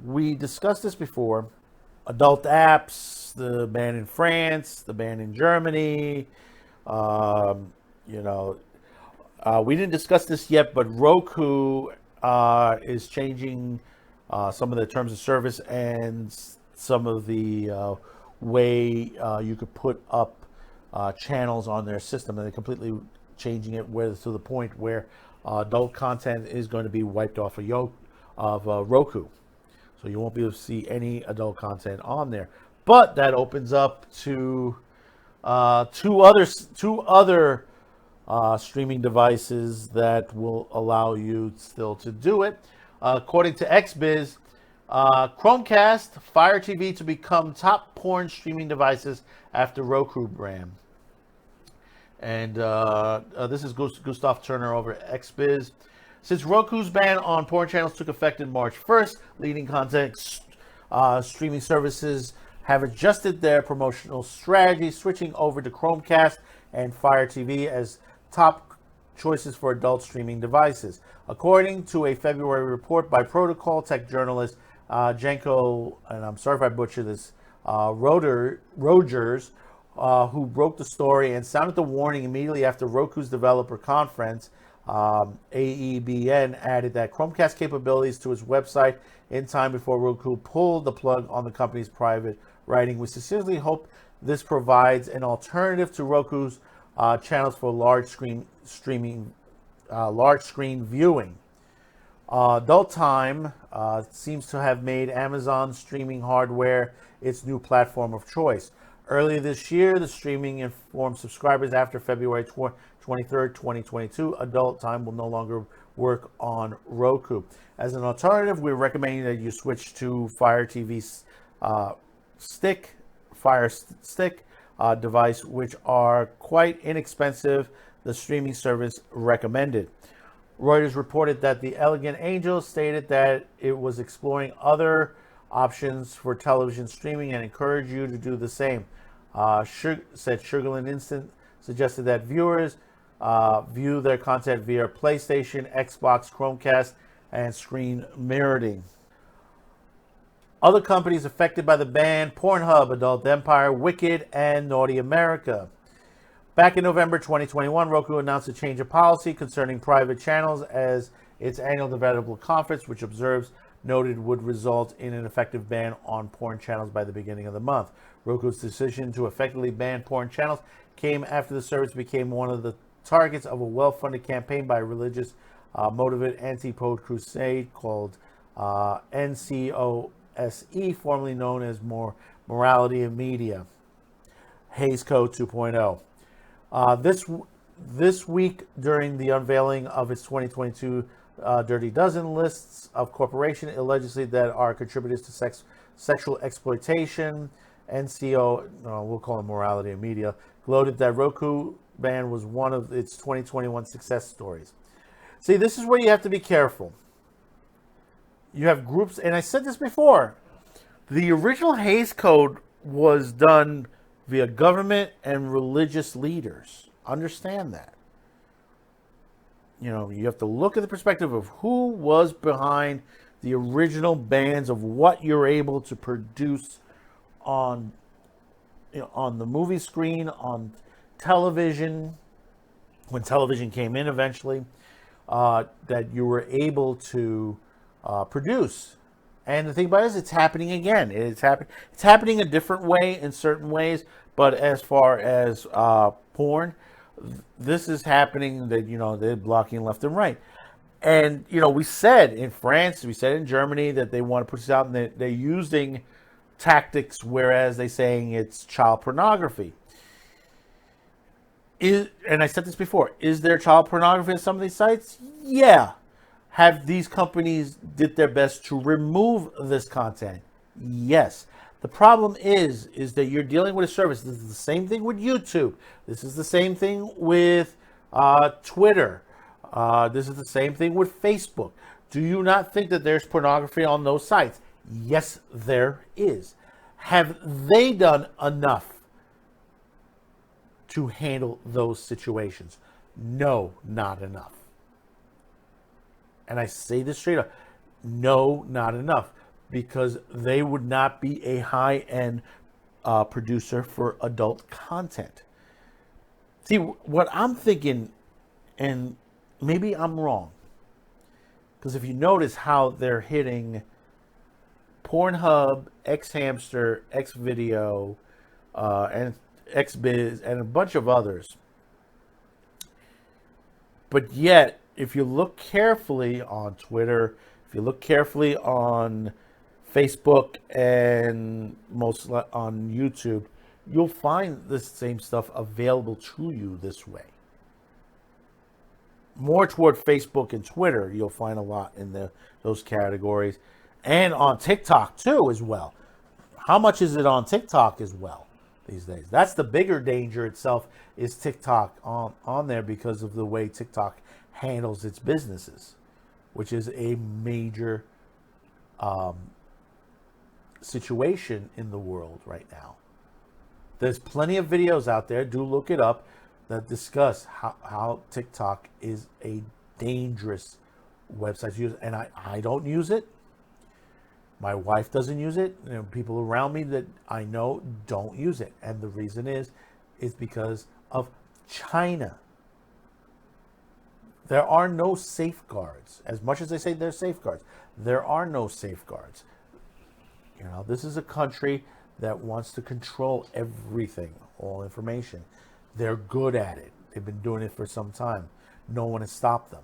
We discussed this before. Adult apps, the ban in France, the ban in Germany. Um, you know, we didn't discuss this yet, but Roku is changing some of the terms of service and some of the way you could put up channels on their system, and they're completely changing it to the point where adult content is going to be wiped off of Roku. So you won't be able to see any adult content on there. But that opens up to two other streaming devices that will allow you still to do it. According to XBiz, Chromecast Fire TV to become top porn streaming devices after Roku Ban. And this is Gustav Turner over at XBiz. Since Roku's ban on porn channels took effect in March 1st, leading content streaming services have adjusted their promotional strategy, switching over to Chromecast and Fire TV as top choices for adult streaming devices. According to a February report by Protocol tech journalist Janko, and I'm sorry if I butcher this, Rogers, who broke the story and sounded the warning immediately after Roku's developer conference. AEBN added that Chromecast capabilities to its website in time before Roku pulled the plug on the company's private writing. We sincerely hope this provides an alternative to Roku's channels for large screen viewing. Adult Time seems to have made Amazon streaming hardware its new platform of choice. Earlier this year, the streaming informed subscribers after February 23rd, 2022, Adult Time will no longer work on Roku. As an alternative, we're recommending that you switch to Fire TV Fire Stick device, which are quite inexpensive, the streaming service recommended. Reuters reported that the Elegant Angel stated that it was exploring other options for television streaming and encouraged you to do the same. Said Sugarland Instant suggested that viewers view their content via PlayStation, Xbox, Chromecast, and screen mirroring. Other companies affected by the ban: Pornhub, Adult Empire, Wicked, and Naughty America. Back in November 2021, Roku announced a change of policy concerning private channels as its annual developer conference, which observers noted would result in an effective ban on porn channels by the beginning of the month. Roku's decision to effectively ban porn channels came after the service became one of the targets of a well-funded campaign by a religious motivated anti-porn crusade called NCOSE, formerly known as Morality in Media, Hays Code 2.0. This week, during the unveiling of its 2022 Dirty Dozen lists of corporations allegedly that are contributors to sexual exploitation, NCO, we'll call it Morality in Media, gloated that Roku ban was one of its 2021 success stories. See, this is where you have to be careful. You have groups, and I said this before, the original Hays Code was done via government and religious leaders. Understand that. You have to look at the perspective of who was behind the original bans of what you're able to produce on the movie screen, on television, when television came in eventually, that you were able to produce. And the thing about it is, it's happening again. It's happening a different way in certain ways, but as far as porn, this is happening that, they're blocking left and right. And, we said in France, we said in Germany that they want to put this out, and they're using tactics, whereas they're saying it's child pornography. And I said this before, is there child pornography on some of these sites? Yeah. Have these companies did their best to remove this content? Yes. The problem is that you're dealing with a service. This is the same thing with YouTube. This is the same thing with Twitter. This is the same thing with Facebook. Do you not think that there's pornography on those sites? Yes, there is. Have they done enough to handle those situations? No, not enough. And I say this straight up. No, not enough, because they would not be a high-end producer for adult content. See, what I'm thinking, and maybe I'm wrong, because if you notice how they're hitting Pornhub, X-Hamster, X-Video, and X-Biz, and a bunch of others. But yet, if you look carefully on Twitter, if you look carefully on Facebook, and most on YouTube, you'll find the same stuff available to you this way. More toward Facebook and Twitter, you'll find a lot in those categories. And on TikTok, too, as well. How much is it on TikTok as well these days? That's the bigger danger itself, is TikTok on there, because of the way TikTok handles its businesses, which is a major situation in the world right now. There's plenty of videos out there, do look it up, that discuss how TikTok is a dangerous website to use. And I don't use it. My wife doesn't use it. You know, people around me that I know don't use it. And the reason is because of China. There are no safeguards. As much as they say there's safeguards, there are no safeguards. You know, this is a country that wants to control everything, all information. They're good at it. They've been doing it for some time. No one has stopped them.